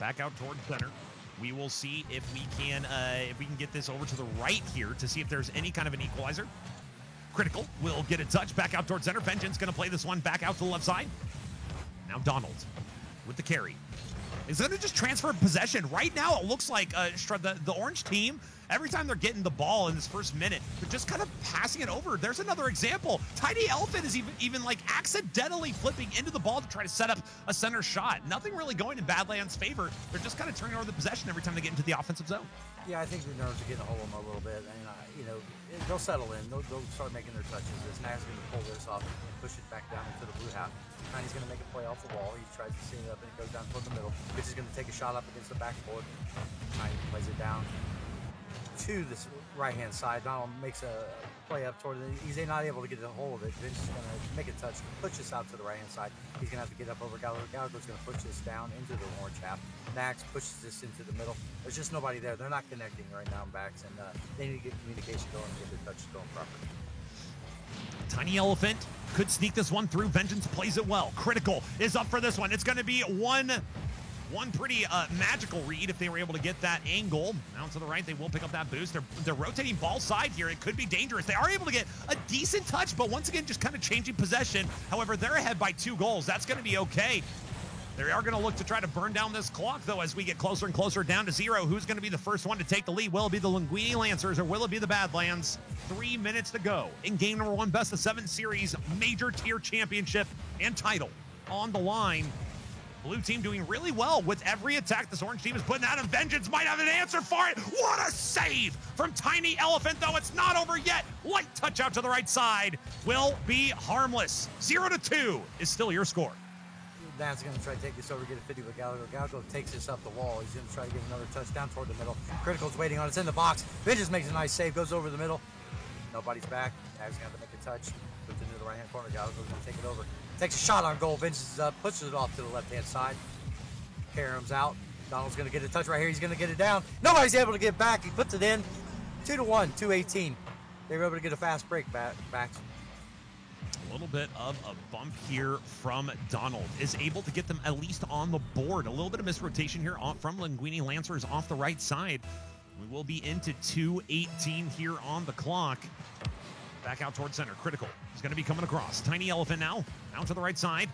back out toward center. We will see if we can get this over to the right here to see if there's any kind of an equalizer. Critical will get a touch back out toward center. Vengeance going to play this one back out to the left side. Now Donald with the carry. Is going to just transfer possession. Right now, it looks like the orange team, every time they're getting the ball in this first minute, they're just kind of passing it over. There's another example. Tiny Elephant is even like accidentally flipping into the ball to try to set up a center shot. Nothing really going in Badlands' favor. They're just kind of turning over the possession every time they get into the offensive zone. Yeah, I think the nerves are getting a hold of them a little bit. And, they'll settle in. They'll start making their touches. This Nag's going to pull this off and push it back down into the blue half. Tiny's going to make a play off the wall. He tries to set it up and it goes down toward the middle. Bitch is going to take a shot up against the backboard. Tiny plays it down to this right-hand side. Donald makes a play up toward it. He's not able to get a hold of it. Vince is going to make a touch, push this out to the right-hand side. He's going to have to get up over Gallagher. Gallagher's going to push this down into the orange half. Nax pushes this into the middle. There's just nobody there. They're not connecting right now in backs, and they need to get communication going and get their touches going properly. Tiny Elephant could sneak this one through. Vengeance plays it well. Critical is up for this one. It's going to be one pretty magical read if they were able to get that angle. Now to the right, they will pick up that boost. They're rotating ball side here. It could be dangerous. They are able to get a decent touch, but once again, just kind of changing possession. However, they're ahead by 2 goals. That's going to be okay. They are going to look to try to burn down this clock, though, as we get closer and closer down to 0. Who's going to be the first one to take the lead? Will it be the Linguini Lancers or will it be the Badlands? 3 minutes to go in game number 1, best of 7 series, major tier championship and title on the line. Blue team doing really well with every attack this orange team is putting out, and Vengeance might have an answer for it. What a save from Tiny Elephant, though. It's not over yet. Light touch out to the right side will be harmless. 0-2 is still your score. Dan's going to try to take this over, get a 50 with Gallagher. Gallagher takes this up the wall. He's going to try to get another touchdown toward the middle. Critical's waiting on it. It's in the box. Vengeance makes a nice save, goes over the middle. Nobody's back. Nag's going to have to make a touch. Puts it into the right-hand corner. Gallagher's going to take it over. Takes a shot on goal. Vengeance is up, pushes it off to the left-hand side. Karam's out. Donald's going to get a touch right here. He's going to get it down. Nobody's able to get back. He puts it in. 2-1, 2-18. They were able to get a fast break back. A little bit of a bump here from Donald is able to get them at least on the board. A little bit of misrotation here from Linguini Lancers off the right side. We will be into 2:18 here on the clock. Back out towards center. Critical is going to be coming across. Tiny Elephant now out to the right side.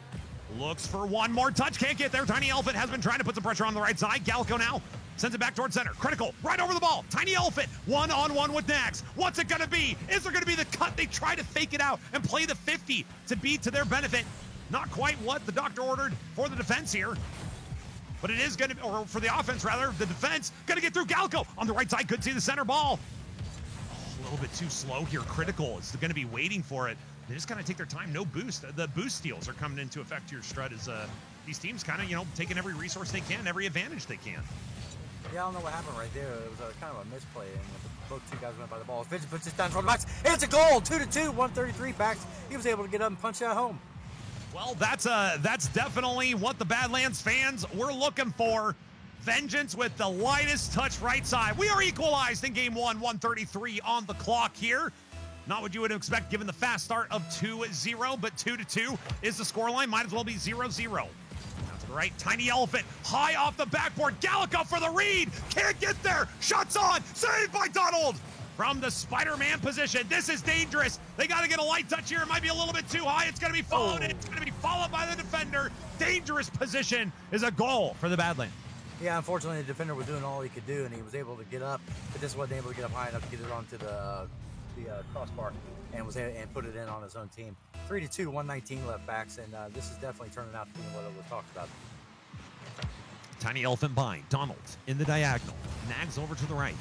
Looks for one more touch. Can't get there. Tiny Elephant has been trying to put some pressure on the right side. Gallico now sends it back towards center. Critical right over the ball. Tiny Elephant one-on-one with Nags. What's it going to be? Is there going to be the cut? They try to fake it out and play the 50 to be to their benefit. Not quite what the doctor ordered for the defense here. But it is going to, or for the offense rather, the defense going to get through. Gallico on the right side. Could see the center ball. A little bit too slow here. Critical is going to be waiting for it. They just kind of take their time. No boost. The boost steals are coming into effect here, Strut, as these teams kind of, taking every resource they can, every advantage they can. Yeah, I don't know what happened right there. It was kind of a misplay, and both two guys went by the ball. Vincent puts this down toward the box, and it's a goal. 2-2, 133 backs. He was able to get up and punch that home. Well, that's definitely what the Badlands fans were looking for. Vengeance with the lightest touch right side. We are equalized in game 1, 133 on the clock here. Not what you would expect given the fast start of 2-0, but 2-2 is the scoreline. Might as well be 0-0. Now to the right, Tiny Elephant, high off the backboard. Gallico for the read. Can't get there. Shots on. Saved by Donald from the Spider-Man position. This is dangerous. They got to get a light touch here. It might be a little bit too high. It's going to be followed. It's going to be followed by the defender. Dangerous position is a goal for the Badlands. Yeah, unfortunately, the defender was doing all he could do, and he was able to get up, but just wasn't able to get up high enough to get it onto the crossbar and put it in on his own team. 3-2, 119 left backs, and this is definitely turning out to be what it was talked about. Tiny Elephant by Donald in the diagonal. Nags over to the right.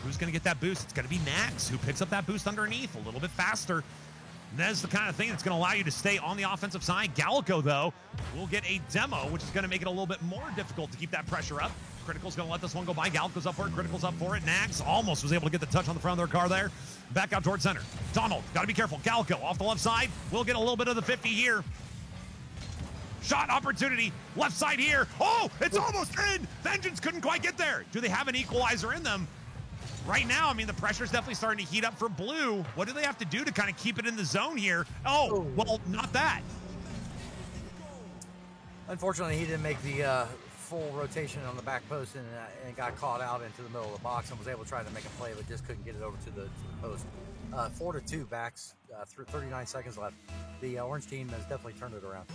Who's going to get that boost? It's going to be Nags, who picks up that boost underneath a little bit faster. And that is the kind of thing that's going to allow you to stay on the offensive side. Gallico, though, will get a demo, which is going to make it a little bit more difficult to keep that pressure up. Critical's going to let this one go by. Gallico's up for it. Critical's up for it. Nags almost was able to get the touch on the front of their car there. Back out towards center. Donald, got to be careful. Gallico off the left side. We'll get a little bit of the 50 here. Shot opportunity. Left side here. Oh, it's almost in. Vengeance couldn't quite get there. Do they have an equalizer in them? Right now, the pressure's definitely starting to heat up for Blue. What do they have to do to kind of keep it in the zone here? Oh, well, not that. Unfortunately, he didn't make the full rotation on the back post and got caught out into the middle of the box and was able to try to make a play, but just couldn't get it over to the post. 4-2 backs, 39 seconds left. The orange team has definitely turned it around.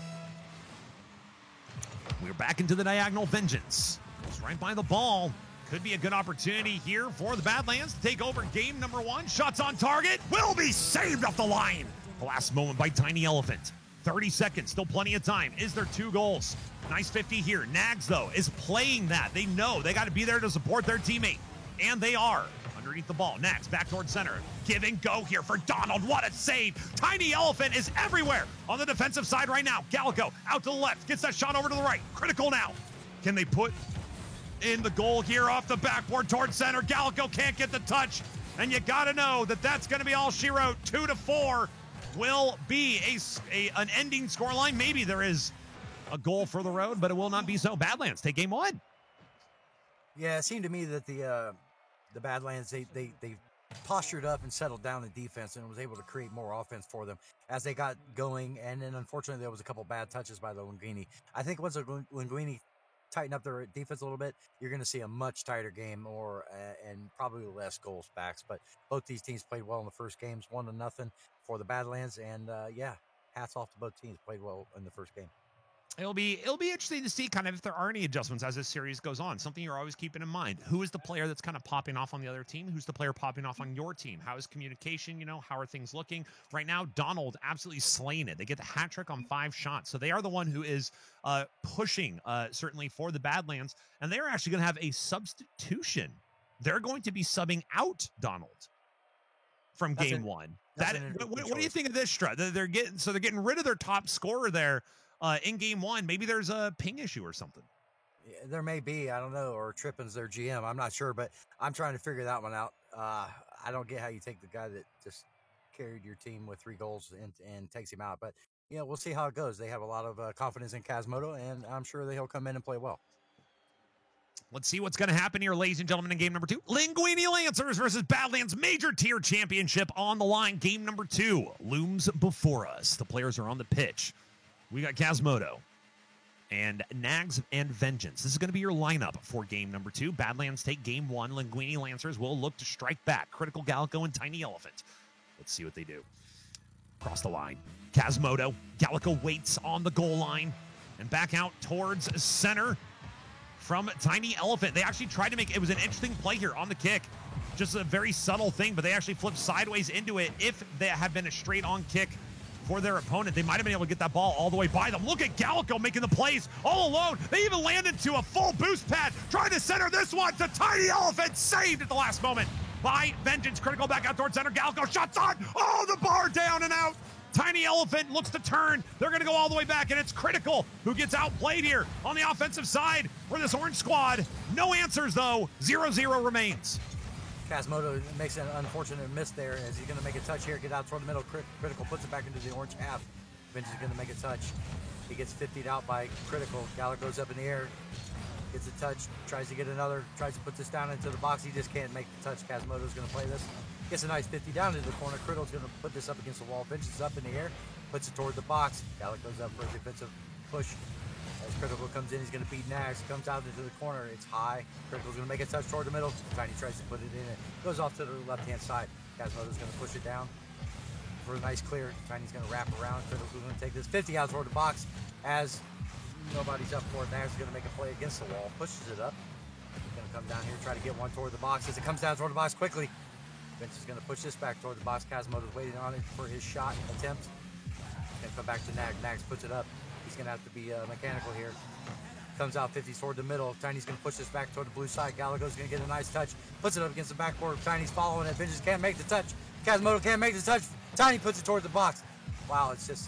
We're back into the diagonal. Vengeance is right by the ball. Could be a good opportunity here for the Badlands to take over game number 1. Shots on target will be saved off the line. The last moment by Tiny Elephant. 30 seconds, still plenty of time. Is there 2 goals? Nice 50 here. Nags, though, is playing that. They know they got to be there to support their teammate. And they are. Underneath the ball. Nags back towards center. Give and go here for Donald. What a save. Tiny Elephant is everywhere on the defensive side right now. Gallico out to the left. Gets that shot over to the right. Critical now. Can they put in the goal here off the backboard towards center? Gallico can't get the touch. And you got to know that that's going to be all she wrote. 2-4 will be an ending scoreline. Maybe there is a goal for the road, but it will not be so. Badlands take game 1. Yeah, it seemed to me that the Badlands, they postured up and settled down the defense and was able to create more offense for them as they got going. And then unfortunately there was a couple bad touches by the Linguini. I think once the Linguini tighten up their defense a little bit, you're going to see a much tighter game and probably less goals backs. But both these teams played well in the first games, 1-0 for the Badlands. And yeah, hats off to both teams, played well in the first game. It'll be interesting to see kind of if there are any adjustments as this series goes on. Something you're always keeping in mind. Who is the player that's kind of popping off on the other team? Who's the player popping off on your team? How is communication? How are things looking? Right now, Donald absolutely slaying it. They get the hat trick on 5 shots. So they are the one who is pushing certainly for the Badlands. And they're actually going to have a substitution. They're going to be subbing out Donald from game 1. What do you think of this, Strut? They're getting rid of their top scorer there. In game 1, maybe there's a ping issue or something. Yeah, there may be, I don't know, or Trippin's their GM. I'm not sure, but I'm trying to figure that one out. I don't get how you take the guy that just carried your team with 3 goals and takes him out. But, we'll see how it goes. They have a lot of confidence in Kazmoto, and I'm sure he'll come in and play well. Let's see what's going to happen here, ladies and gentlemen, in game number 2. Linguini Lancers versus Badlands Major Tier Championship on the line. Game number 2 looms before us. The players are on the pitch. We got Kazmoto and Nags and Vengeance. This is going to be your lineup for game number 2. Badlands take game 1. Linguini Lancers will look to strike back. Critical Gallico and Tiny Elephant. Let's see what they do. Cross the line. Kazmoto. Gallico waits on the goal line and back out towards center from Tiny Elephant. They actually tried to make, it was an interesting play here on the kick. Just a very subtle thing, but they actually flipped sideways into it. If they had been a straight on kick for their opponent, they might have been able to get that ball all the way by them. Look at Gallico making the plays all alone. They even landed to a full boost pad, trying to center this one to Tiny Elephant, saved at the last moment by Vengeance. Critical back out towards center. Gallico shots on. Oh, the bar down and out. Tiny Elephant looks to turn. They're going to go all the way back, and it's Critical who gets outplayed here on the offensive side for this orange squad. No answers, though. 0-0 remains. Kazmoto makes an unfortunate miss there as he's going to make a touch here, get out toward the middle. Critical puts it back into the orange half. Vengeance is going to make a touch. He gets 50'd out by Critical. Gallico goes up in the air, gets a touch, tries to get another, tries to put this down into the box. He just can't make the touch. Kazmoto's going to play this. Gets a nice 50 down into the corner. Critical's going to put this up against the wall. Vengeance is up in the air, puts it toward the box. Gallico's up for a defensive push. As Critical comes in, he's going to beat Nags. Comes out into the corner. It's high. Critical's going to make a touch toward the middle. Tiny tries to put it in. It goes off to the left-hand side. Kazmoto's going to push it down for a nice clear. Tiny's going to wrap around. Critical's going to take this 50 out toward the box. As nobody's up for it, Nags is going to make a play against the wall. Pushes it up. He's going to come down here, try to get one toward the box. As it comes down toward the box quickly, Vince is going to push this back toward the box. Kazmoto's waiting on it for his shot attempt. He's going to come back to Nags. Nags puts it up. He's going to have to be mechanical here. Comes out 50 toward the middle. Tiny's going to push this back toward the blue side. Gallico's going to get a nice touch. Puts it up against the backboard. Tiny's following it. Vengeance can't make the touch. Kazmoto can't make the touch. Tiny puts it toward the box. Wow, it's just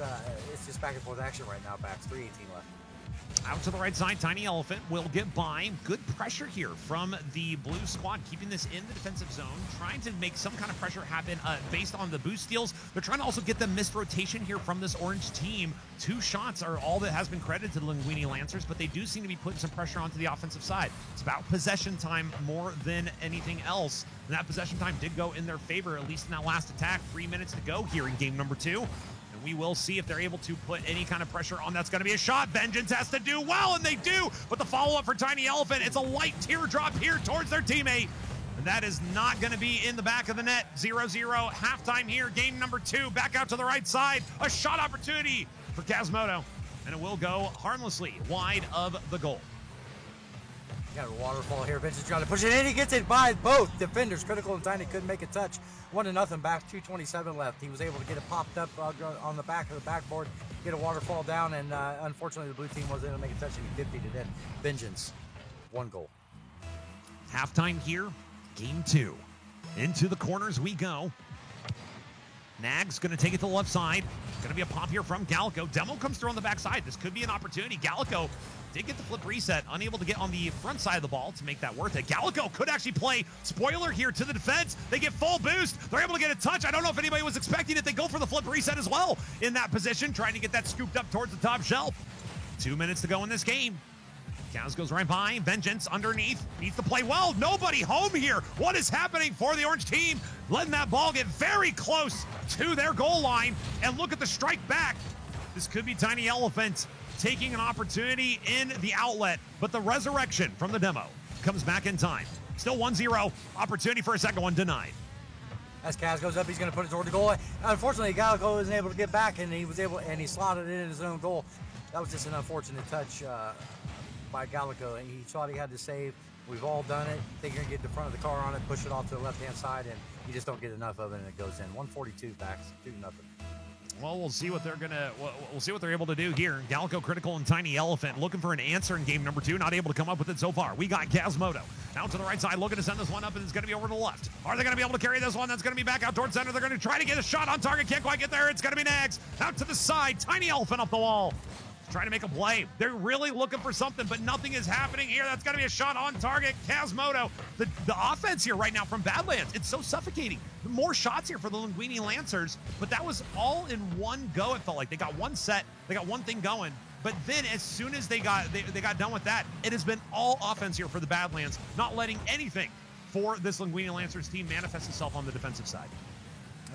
back and forth action right now. Backs 3:18 left. Out to the right side, Tiny Elephant will get by. Good pressure here from the blue squad, keeping this in the defensive zone, trying to make some kind of pressure happen based on the boost steals. They're trying to also get the missed rotation here from this orange team. 2 shots are all that has been credited to the Linguini Lancers, but they do seem to be putting some pressure onto the offensive side. It's about possession time more than anything else, and that possession time did go in their favor, at least in that last attack. 3 minutes to go here in game number 2. And we will see if they're able to put any kind of pressure on. That's going to be a shot. Vengeance has to do well, and they do. But the follow-up for Tiny Elephant, it's a light teardrop here towards their teammate. And that is not going to be in the back of the net. 0-0, halftime here, game number 2. Back out to the right side. A shot opportunity for Kazmoto. And it will go harmlessly wide of the goal. Got a waterfall here. Vincent's trying to push it in. He gets it by both defenders. Critical and Tiny couldn't make a touch. 1-0 back. 2:27 left. He was able to get it popped up on the back of the backboard, get a waterfall down, and unfortunately the blue team wasn't able to make a touch, and he 50'd it in. Vengeance, 1 goal. Halftime here, game 2. Into the corners we go. Nags going to take it to the left side. Going to be a pop here from Gallico. Demo comes through on the backside. This could be an opportunity. Gallico did get the flip reset, unable to get on the front side of the ball to make that worth it. Gallico could actually play spoiler here to the defense. They get full boost. They're able to get a touch. I don't know if anybody was expecting it. They go for the flip reset as well in that position, trying to get that scooped up towards the top shelf. 2 minutes to go in this game. Kaz goes right by. Vengeance underneath. Needs to play well. Nobody home here. What is happening for the orange team? Letting that ball get very close to their goal line. And look at the strike back. This could be Tiny Elephant taking an opportunity in the outlet. But the resurrection from the demo comes back in time. Still 1-0. Opportunity for a second one denied. As Kaz goes up, he's going to put it toward the goal. Unfortunately, Gallico wasn't able to get back, and he slotted it in his own goal. That was just an unfortunate touch by Gallico, and he thought he had to save. We've all done it. Think you're gonna get the front of the car on it, push it off to the left-hand side, and you just don't get enough of it, and it goes in. 142 backs, 2-0. Well, we'll see what we'll see what they're able to do here. Gallico, Critical, and Tiny Elephant looking for an answer in game number 2. Not able to come up with it so far. We got Kazmoto out to the right side, looking to send this one up, and it's going to be over to the left. Are they going to be able to carry this one? That's going to be back out towards center. They're going to try to get a shot on target. Can't quite get there. It's going to be Nags out to the side. Tiny Elephant up the wall. Trying to make a play. They're really looking for something, but nothing is happening here. That's got to be a shot on target. Kazmoto, the offense here right now from Badlands, it's so suffocating. More shots here for the Linguini Lancers, but that was all in one go. It felt like they got one set, they got one thing going, but then as soon as they got done with that, it has been all offense here for the Badlands, not letting anything for this Linguini Lancers team manifest itself on the defensive side.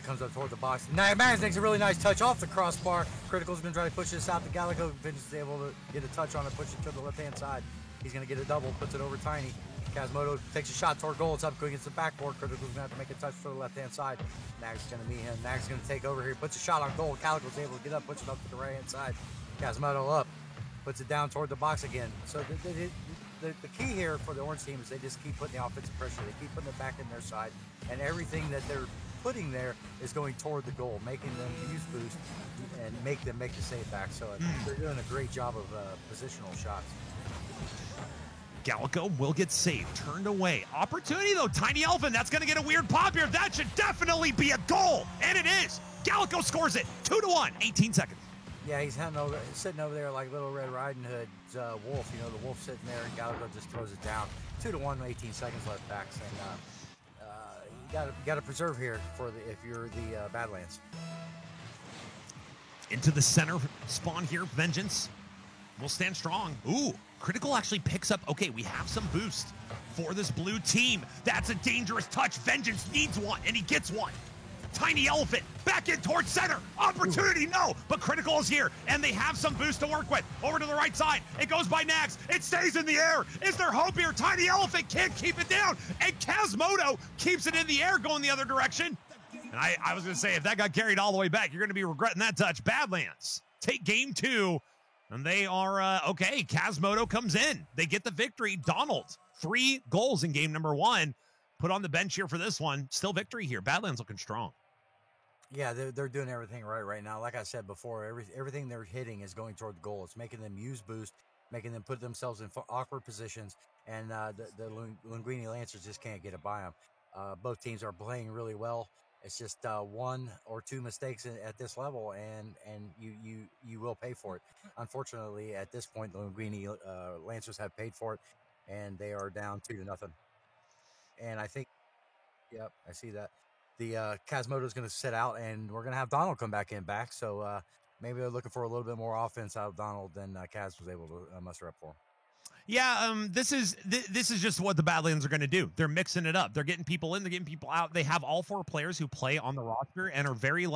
Comes up toward the box. Mags makes a really nice touch off the crossbar. Critical's going to try to push this out to Gallico. Vince is able to get a touch on it, push it to the left-hand side. He's going to get a double, puts it over Tiny. Kazmoto takes a shot toward goal. It's up against the backboard. Critical's going to have to make a touch to the left-hand side. Nags is going to meet him. Nags is going to take over here, puts a shot on goal. Gallico's able to get up, puts it up to the right-hand side. Kazmoto up, puts it down toward the box again. So the key here for the orange team is they just keep putting the offensive pressure. They keep putting it back in their side, and everything that they're putting there is going toward the goal, making them use boost and make them make the save back. So they're doing a great job of positional shots. Gallico will get saved, turned away. Opportunity though, Tiny Elephant, that's gonna get a weird pop here. That should definitely be a goal, and it is. Gallico scores it, 2-1, 18 seconds. Yeah, he's sitting over there like Little Red Riding Hood's wolf. You know, the wolf sitting there, and Gallico just throws it down. 2-1, 18 seconds left back, and you got to preserve here if you're the Badlands. Into the center spawn here, Vengeance will stand strong. Ooh, Critical actually picks up. Okay, we have some boost for this blue team. That's a dangerous touch. Vengeance needs one, and he gets one. Tiny Elephant back in towards center. Opportunity, no, but Critical is here, and they have some boost to work with. Over to the right side. It goes by Nags. It stays in the air. Is there hope here? Tiny Elephant can't keep it down, and Kazmoto keeps it in the air going the other direction. And I was going to say, if that got carried all the way back, you're going to be regretting that touch. Badlands take game 2, and they are, okay, Kazmoto comes in. They get the victory. Donald, 3 goals in game number 1. Put on the bench here for this one. Still victory here. Badlands looking strong. Yeah, they're doing everything right now. Like I said before, everything they're hitting is going toward the goal. It's making them use boost, making them put themselves in awkward positions, and the Linguini Lancers just can't get it by them. Both teams are playing really well. It's just 1 or 2 mistakes at this level, and you will pay for it. Unfortunately, at this point, the Linguini Lancers have paid for it, and they are down 2-0. And I think, yep, I see that. The Kazmoto is going to sit out, and we're going to have Donald come back. So maybe they're looking for a little bit more offense out of Donald than Kaz was able to muster up for him. Yeah, this is just what the Badlands are going to do. They're mixing it up. They're getting people in, they're getting people out. They have all 4 players who play on the roster and are very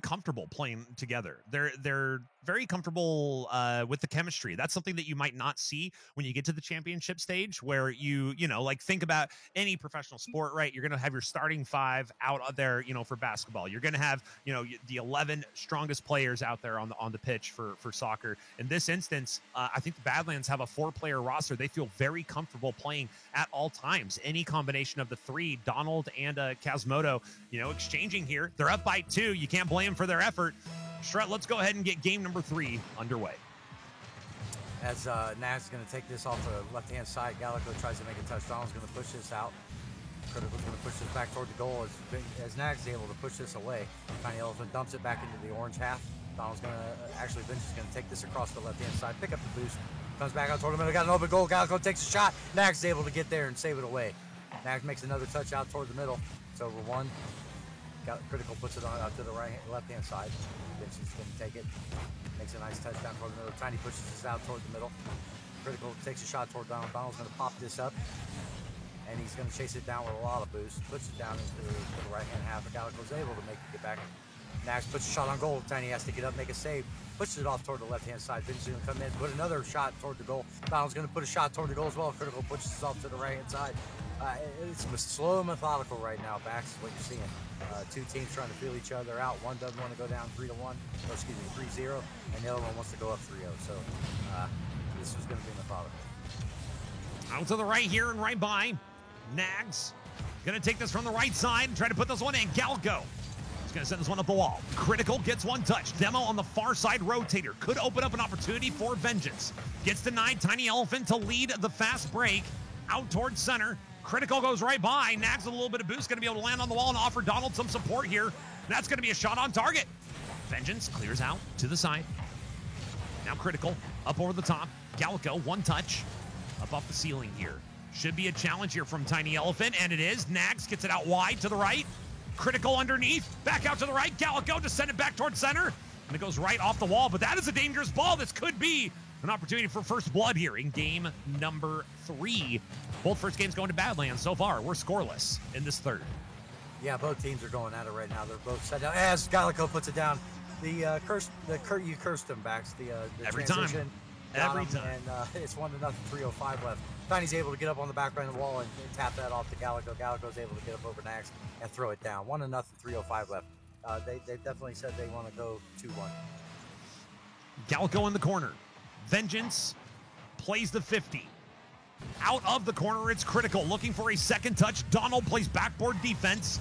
comfortable playing together. They're very comfortable with the chemistry. That's something that you might not see when you get to the championship stage, where you know, like, think about any professional sport, right? You're going to have your starting 5 out there, you know, for basketball. You're going to have, you know, the 11 strongest players out there on the pitch for soccer. In this instance, I think the Badlands have a 4-player roster. They feel very comfortable playing at all times. Any combination of the 3, Donald and Kazmoto, you know, exchanging here. They're up by 2. You can't blame them for their effort. Shret, let's go ahead and get game number 3 underway. As Nags is going to take this off the left-hand side, Gallico tries to make a touch. Donald's going to push this out. Critical's going to push this back toward the goal. As Nags is able to push this away, Tiny Elephant dumps it back into the orange half. Donald's going to, actually, Vince is going to take this across the left-hand side, pick up the boost, comes back out toward the middle, got an open goal. Gallico takes a shot. Nags is able to get there and save it away. Nags makes another touch out toward the middle. It's over 1. Critical puts it on out to the left-hand side. Vince is going to take it. Makes a nice touchdown toward the middle. Tiny pushes this out toward the middle. Critical takes a shot toward Donald. Donald's going to pop this up, and he's going to chase it down with a lot of boost. Puts it down into the right-hand half. Gallico's able to get back. Nags puts a shot on goal. Tiny has to get up, make a save. Pushes it off toward the left-hand side. Vince is going to come in, put another shot toward the goal. Donald's going to put a shot toward the goal as well. Critical pushes this off to the right-hand side. It's slow and methodical right now. Bax is what you're seeing. 2 teams trying to feel each other out. One doesn't want to go down 3-1, 3-0, and the other one wants to go up 3-0. So this is going to be methodical. Out to the right here and right by. Nags going to take this from the right side and try to put this one in. Galco is going to send this one up the wall. Critical gets 1 touch. Demo on the far side rotator. Could open up an opportunity for Vengeance. Gets denied. Tiny Elephant to lead the fast break. Out towards center. Critical goes right by. Nags with a little bit of boost. Going to be able to land on the wall and offer Donald some support here. That's going to be a shot on target. Vengeance clears out to the side. Now Critical up over the top. Gallico, 1 touch. Up off the ceiling here. Should be a challenge here from Tiny Elephant, and it is. Nags gets it out wide to the right. Critical underneath. Back out to the right. Gallico to send it back towards center. And it goes right off the wall, but that is a dangerous ball. This could be an opportunity for first blood here in game number 3. Both first games going to Badlands so far. We're scoreless in this third. Yeah, both teams are going at it right now. They're both set down. As Gallico puts it down, you cursed them, Bax. The every transition. Time. Every time. And it's 1-0, 3:05 left. Tiny's able to get up on the back right of the wall and tap that off to Gallico. Gallico's able to get up over Nags and throw it down. 1-0, 3:05 left. They definitely said they want to go 2-1. Gallico in the corner. Vengeance plays the 50. Out of the corner, it's Critical. Looking for a second touch. Donald plays backboard defense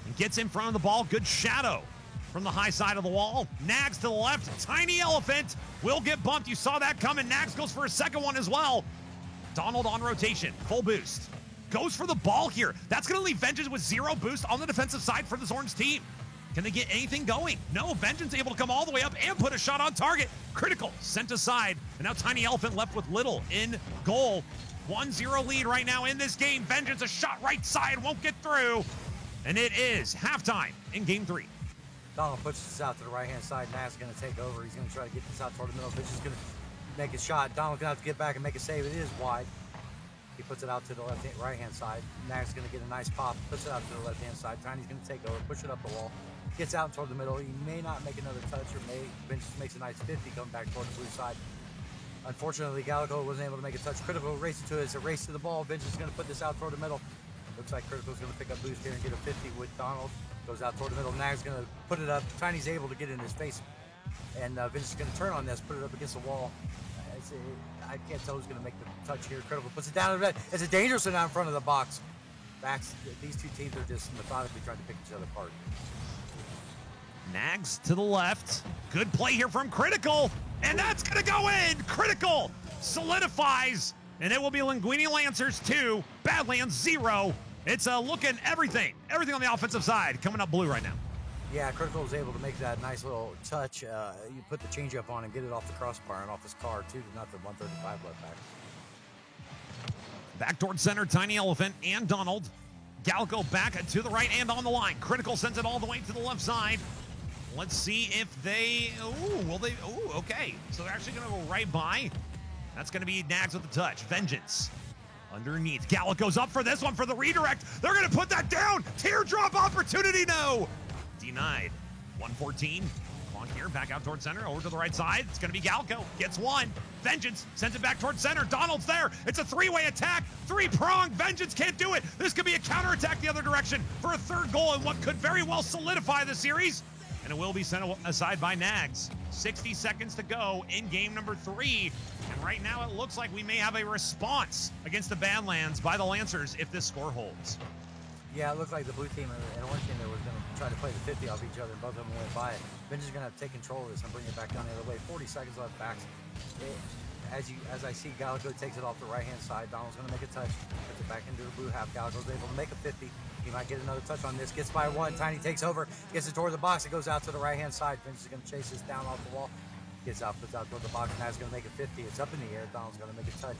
and gets in front of the ball. Good shadow from the high side of the wall. Nags to the left. Tiny Elephant will get bumped. You saw that coming. Nags goes for a second one as well. Donald on rotation. Full boost. Goes for the ball here. That's going to leave Vengeance with 0 boost on the defensive side for this Orange team. Can they get anything going? No, Vengeance able to come all the way up and put a shot on target. Critical sent aside. And now Tiny Elephant left with little in goal. 1-0 lead right now in this game. Vengeance, a shot right side, won't get through. And it is halftime in game 3. Donald pushes this out to the right-hand side. Nags going to take over. He's going to try to get this out toward the middle. Vengeance is going to make a shot. Donald's going to have to get back and make a save. It is wide. He puts it out to the right-hand side. Nags going to get a nice pop. Puts it out to the left-hand side. Tiny's going to take over, push it up the wall. Gets out toward the middle. He may not make another touch, or Vengeance makes a nice 50 coming back toward the blue side. Unfortunately, Gallico wasn't able to make a touch. Critical races to it. It's a race to the ball. Vengeance is going to put this out toward the middle. Looks like Critical's going to pick up boost here and get a 50 with Donald. Goes out toward the middle. Nag's going to put it up. Tiny's able to get in his face. And Vengeance is going to turn on this, put it up against the wall. I can't tell who's going to make the touch here. Critical puts it down in the red. It's a dangerous one out in front of the box. These 2 teams are just methodically trying to pick each other apart. Nags to the left. Good play here from Critical. And that's going to go in. Critical solidifies. And it will be Linguini Lancers 2, Badlands 0. It's looking everything on the offensive side coming up blue right now. Yeah, Critical was able to make that nice little touch. You put the changeup on and get it off the crossbar and off his car, 2-0, 135 left back. Back towards center, Tiny Elephant and Donald. Galco back to the right and on the line. Critical sends it all the way to the left side. Let's see if they... okay. So they're actually going to go right by That's going to be Nags with the touch. Vengeance underneath. Gallic goes up for this one for the redirect. They're going to put that down. Teardrop opportunity, no. Denied. 114. Clock here, back out towards center, over to the right side. It's going to be Galco. Gets one. Vengeance sends it back towards center. Donald's there. It's a three-way attack. Three-prong. Vengeance can't do it. This could be a counterattack the other direction for a third goal in what could very well solidify the series. And it will be sent aside by Nags. 60 seconds to go in game number 3. And right now it looks like we may have a response against the Badlands by the Lancers if this score holds. Yeah, it looked like the blue team and orange team there was going to try to play the 50 off each other, and both of them went by it. Vengeance is going to have to take control of this and bring it back down the other way. 40 seconds left back. As I see, Gallico takes it off the right-hand side. Donald's going to make a touch. Puts it back into the blue half. Gallico's able to make a 50. He might get another touch on this. Gets by one. Tiny takes over. Gets it toward the box. It goes out to the right-hand side. Vengeance is going to chase this down off the wall. Gets out, puts out toward the box. Now he's going to make a 50. It's up in the air. Donald's going to make a touch.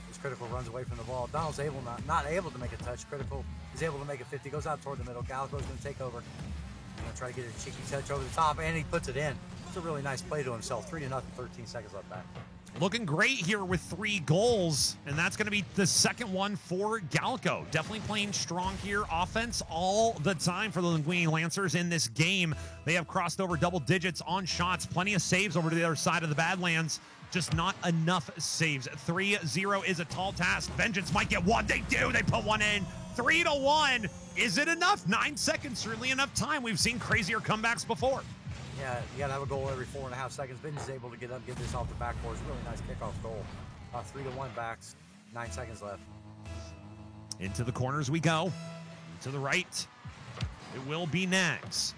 As Critical runs away from the ball. Donald's not able to make a touch. Critical is able to make a 50. Goes out toward the middle. Gallico's going to take over. He's going to try to get a cheeky touch over the top, and he puts it in. It's a really nice play to himself. 3-0, 13 seconds left back. Looking great here with 3 goals, and that's going to be the second one for Galco. Definitely playing strong here. Offense all the time for the Linguini Lancers in this game. They have crossed over double digits on shots. Plenty of saves over to the other side of the Badlands. Just not enough saves. 3-0 is a tall task. Vengeance might get one. They do. They put one in. 3-1. Is it enough? 9 seconds, certainly enough time. We've seen crazier comebacks before. Yeah, you got to have a goal every 4.5 seconds. Vengeance is able to get up, get this off the backboard. It's a really nice kickoff goal. 3-1 backs. 9 seconds left. Into the corners we go. To the right, it will be Nags.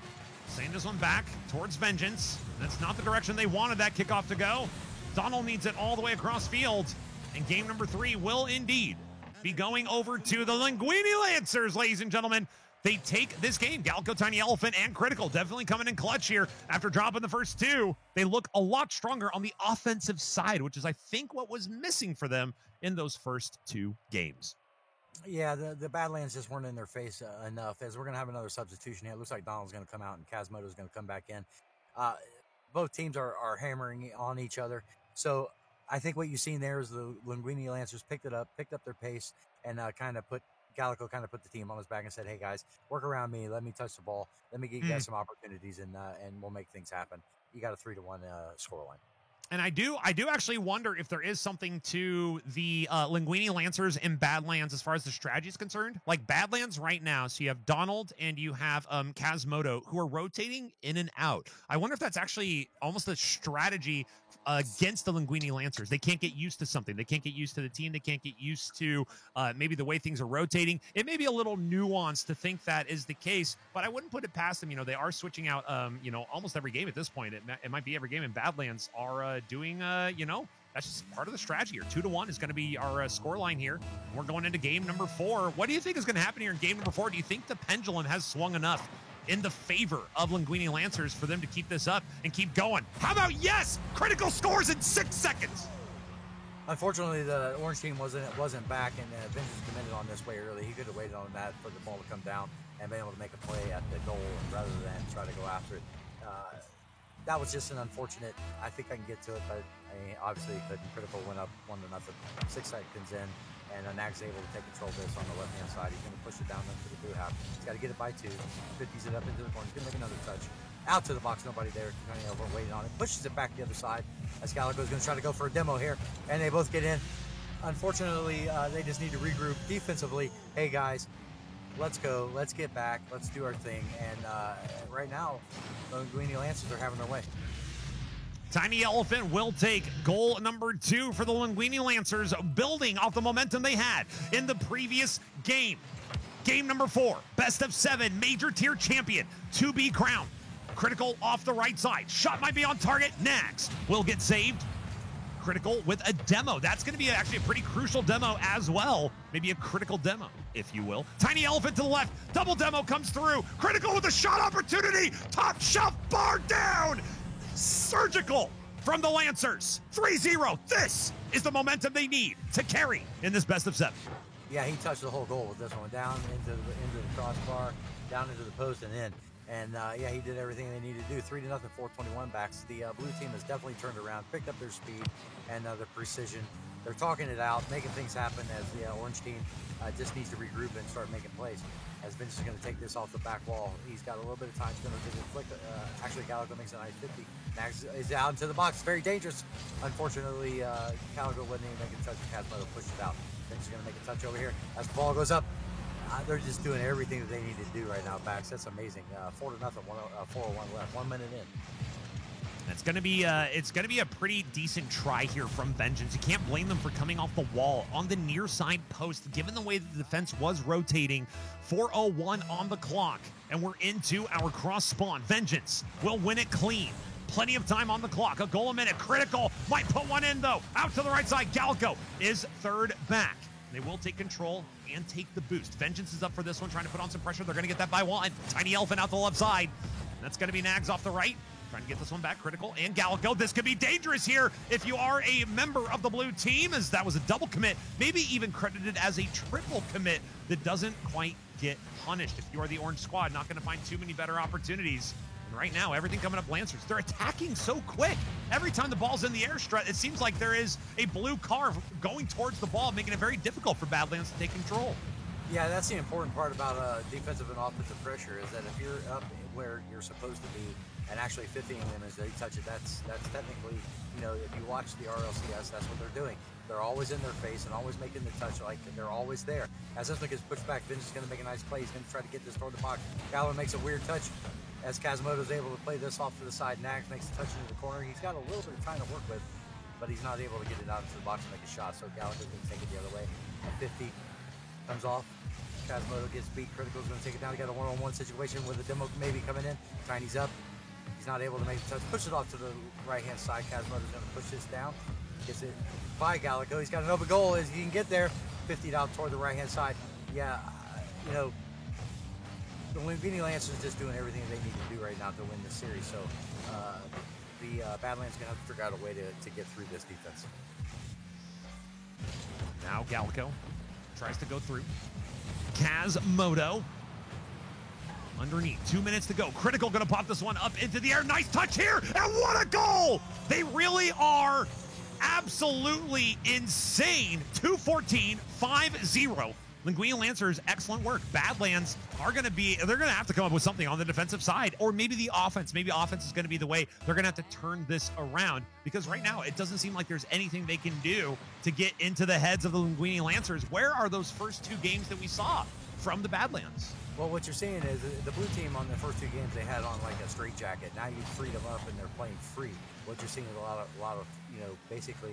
Send this one back towards Vengeance. That's not the direction they wanted that kickoff to go. Donald needs it all the way across field. And game number 3 will indeed be going over to the Linguini Lancers, ladies and gentlemen. They take this game. Galco, Tiny Elephant, and Critical definitely coming in clutch here after dropping the first 2. They look a lot stronger on the offensive side, which is, I think, what was missing for them in those first 2 games. Yeah, the Badlands just weren't in their face enough. As we're going to have another substitution here. It looks like Donald's going to come out and Kazmoto's going to come back in. Both teams are hammering on each other. So I think what you've seen there is the Linguini Lancers picked up their pace, and Gallico kind of put the team on his back and said, hey, guys, work around me. Let me touch the ball. Let me give you guys some opportunities, and we'll make things happen. You got a 3-1 scoreline. And I do actually wonder if there is something to the Linguini Lancers and Badlands as far as the strategy is concerned. Like Badlands right now, so you have Donald and you have Kazmoto who are rotating in and out. I wonder if that's actually almost a strategy against the Linguini Lancers. They can't get used to something. They can't get used to the team. They can't get used to maybe the way things are rotating. It may be a little nuanced to think that is the case, but I wouldn't put it past them. You know, they are switching out, almost every game at this point. It might be every game, and Badlands are doing, that's just part of the strategy here. 2-1 is going to be our score line here. We're going into game number 4. What do you think is going to happen here in game number 4? Do you think the pendulum has swung enough in the favor of Linguini Lancers for them to keep this up and keep going? How about yes? Critical scores in 6 seconds. Unfortunately, the orange team wasn't back, and Vengeance committed on this way early. He could have waited on that for the ball to come down and been able to make a play at the goal rather than try to go after it. That was just an unfortunate. I think I can get to it, but obviously couldn't. Critical went up 1-0, 6 seconds in, and Nags able to take control of this on the left-hand side. He's going to push it down into the blue half. He's got to get it by 2. 50s it up into the corner. He's going to make another touch. Out to the box, nobody there. Turning over, waiting on it. Pushes it back the other side. As Gallico's going to try to go for a demo here, and they both get in. Unfortunately, they just need to regroup defensively. Hey, guys, let's go. Let's get back. Let's do our thing. And right now, the Linguini Lancers are having their way. Tiny Elephant will take goal number 2 for the Linguini Lancers, building off the momentum they had in the previous game. Game number 4, best of 7, major tier champion to be crowned. Critical off the right side. Shot might be on target. Nags will get saved. Critical with a demo. That's going to be actually a pretty crucial demo as well. Maybe a critical demo, if you will. Tiny Elephant to the left. Double demo comes through. Critical with a shot opportunity. Top shelf bar down. Surgical from the Lancers. 3-0. This is the momentum they need to carry in this best of 7. Yeah, he touched the whole goal with this one. Down into the crossbar, down into the post, and in. And yeah, he did everything they needed to do. 3-0, 421 backs. The blue team has definitely turned around, picked up their speed and their precision. They're talking it out, making things happen as the orange team just needs to regroup and start making plays. As Vince is going to take this off the back wall, he's got a little bit of time. He's going to flick. Actually, Calico makes a nice 50. Nags is out into the box. Very dangerous. Unfortunately, Calico wasn't even making a touch. Kazmoto pushed it out. Vince is going to make a touch over here. As the ball goes up, they're just doing everything that they need to do right now, backs. That's amazing. 4-0, 4:01 left. 1 minute in. It's going to be a pretty decent try here from Vengeance. You can't blame them for coming off the wall on the near side post, given the way the defense was rotating. 4:01 on the clock, and we're into our cross spawn. Vengeance will win it clean. Plenty of time on the clock. A goal a minute. Critical. Might put one in, though. Out to the right side. Galco is third back. They will take control and take the boost. Vengeance is up for this one, trying to put on some pressure. They're going to get that by one. Tiny Elephant out the left side. That's going to be Nags off the right. Trying to get this one back. Critical and Galco. This could be dangerous here if you are a member of the blue team, as that was a double commit, maybe even credited as a triple commit that doesn't quite get punished. If you are the orange squad, not going to find too many better opportunities. And right now, everything coming up Lancers. They're attacking so quick. Every time the ball's in the air strut, it seems like there is a blue car going towards the ball, making it very difficult for Badlands to take control. Yeah, that's the important part about defensive and offensive pressure, is that if you're up where you're supposed to be and actually 50ing them as they touch it, that's technically, you know, if you watch the RLCS, that's what they're doing. They're always in their face and always making the touch, like they're always there. As this one gets pushed back, Vince is going to make a nice play. He's going to try to get this toward the box. Gallo makes a weird touch as Kazmoto is able to play this off to the side. Nags makes a touch into the corner. He's got a little bit of time to work with, but he's not able to get it out into the box and make a shot. So Gallo is going to take it the other way. At 50, comes off. Kazmoto gets beat. Critical's going to take it down. He got a one-on-one situation with a demo maybe coming in. Tiny's up. He's not able to make the touch. Push it off to the right-hand side. Kazmoto's going to push this down. Gets it by Gallico. He's got an open goal as he can get there. 50 out toward the right-hand side. Yeah, you know, the Linguini Lancers are just doing everything they need to do right now to win this series. So the Badlands going to have to figure out a way to get through this defense. Now Galco tries to go through. Kazmoto underneath. 2 minutes to go. Critical going to pop this one up into the air. Nice touch here, and what a goal! They really are absolutely insane. 2-14, 5-0. Linguini Lancers, excellent work. Badlands they're going to have to come up with something on the defensive side, or maybe the offense. Maybe offense is going to be the way they're going to have to turn this around, because right now it doesn't seem like there's anything they can do to get into the heads of the Linguini Lancers. Where are those first two games that we saw from the Badlands? Well, what you're seeing is the blue team on the first two games, they had on like a straight jacket. Now you freed them up and they're playing free. What you're seeing is a lot of you know, basically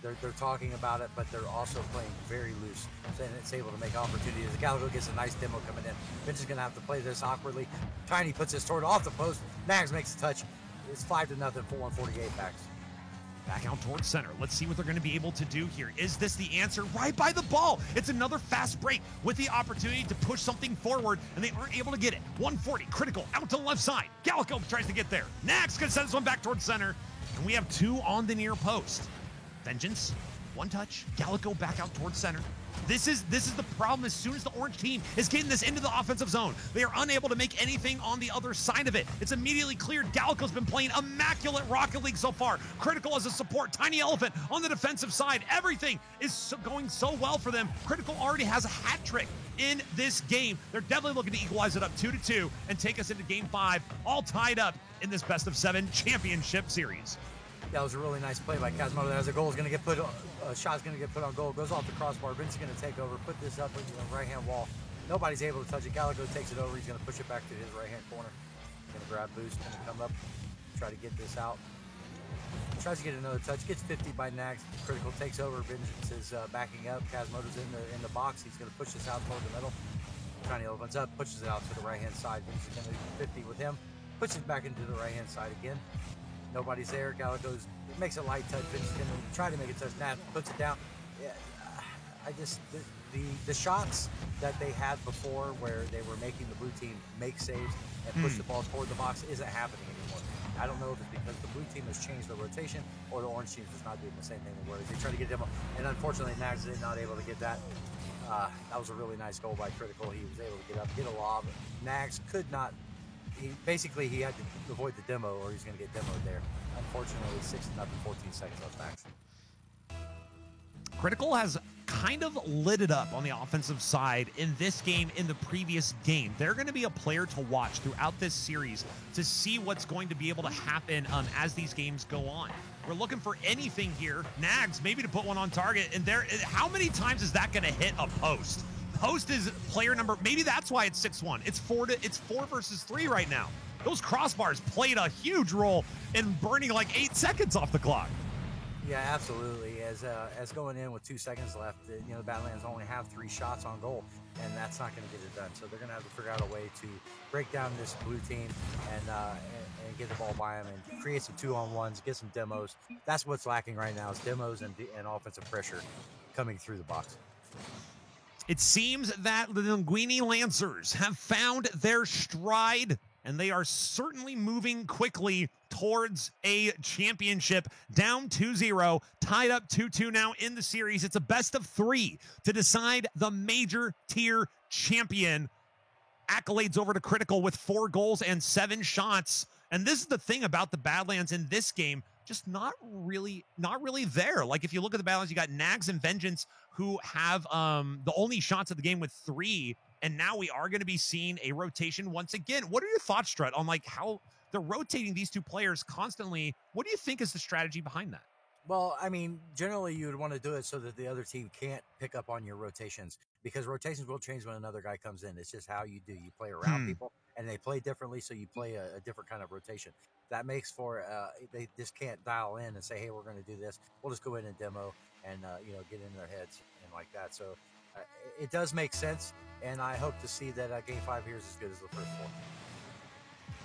they're talking about it, but they're also playing very loose. So it's able to make opportunities. Galgo gets a nice demo coming in. Vince is going to have to play this awkwardly. Tiny puts his toward off the post. Nags makes a touch. It's 5-0 for 148 backs. Back out towards center. Let's see what they're going to be able to do here. Is this the answer? Right by the ball. It's another fast break with the opportunity to push something forward, and they aren't able to get it. 140, critical, out to the left side. Gallico tries to get there. Nags going to send this one back towards center, and we have two on the near post. Vengeance, one touch. Gallico back out towards center. This is the problem. As soon as the orange team is getting this into the offensive zone, they are unable to make anything on the other side of it. It's immediately cleared. Gallico's been playing immaculate Rocket League so far. Critical as a support. Tiny Elephant on the defensive side. Everything is going so well for them. Critical already has a hat trick in this game. They're definitely looking to equalize it up 2-2 and take us into Game 5, all tied up in this best-of-7 championship series. That was a really nice play by Kazmoto. As a goal is going to get put, a shot's going to get put on goal. Goes off the crossbar. Vince is going to take over, put this up into the right-hand wall. Nobody's able to touch it. Gallico takes it over. He's going to push it back to his right-hand corner. Going to grab boost. Going to come up, try to get this out. Tries to get another touch. Gets 50 by Nags. Critical takes over. Vengeance is backing up. Kazmoto's in the box. He's going to push this out toward the middle. Tiny Elephant's up. Pushes it out to the right-hand side. Vince is going to do 50 with him. Puts it back into the right-hand side again. Nobody's there. Gallico's makes a light touch. Vince is going to try to make a touch. Nat puts it down. Yeah, I just the shots that they had before, where they were making the blue team make saves and push the ball toward the box, isn't happening anymore. I don't know if it's because the blue team has changed the rotation or the orange team is not doing the same thing they were. They try to get them, and unfortunately, Nags is not able to get that. That was a really nice goal by Critical. He was able to get up, get a lob. Nags could not. basically he had to avoid the demo, or he's going to get demoed there. Unfortunately, 6-0, 14 seconds left, Max. Critical has kind of lit it up on the offensive side in this game, in the previous game. They're going to be a player to watch throughout this series to see what's going to be able to happen as these games go on. We're looking for anything here. Nags, maybe to put one on target. And how many times is that going to hit a post? Post is player number, maybe that's why it's 6-1. It's 4 versus 3 right now. Those crossbars played a huge role in burning like 8 seconds off the clock. Yeah, absolutely. As going in with 2 seconds left, the Badlands only have 3 shots on goal, and that's not going to get it done. So they're going to have to figure out a way to break down this blue team and get the ball by them and create some 2-on-1s, get some demos. That's what's lacking right now, is demos and offensive pressure coming through the box. It seems that the Linguini Lancers have found their stride, and they are certainly moving quickly towards a championship. Down 2-0, tied up 2-2 now in the series. It's a best of 3 to decide the major tier champion. Accolades over to Critical with 4 goals and 7 shots. And this is the thing about the Badlands in this game, just not really there. Like, if you look at the Badlands, you got Nags and Vengeance, who have the only shots of the game with 3. And now we are going to be seeing a rotation once again. What are your thoughts, Strut, on like how they're rotating these 2 players constantly? What do you think is the strategy behind that? Well, I mean, generally you would want to do it so that the other team can't pick up on your rotations, because rotations will change when another guy comes in. It's just how you do. You play around people, and they play differently, so you play a different kind of rotation. That makes for they just can't dial in and say, hey, we're going to do this. We'll just go in and demo and get in their heads and like that. So it does make sense, and I hope to see that Game 5 here is as good as the first 4.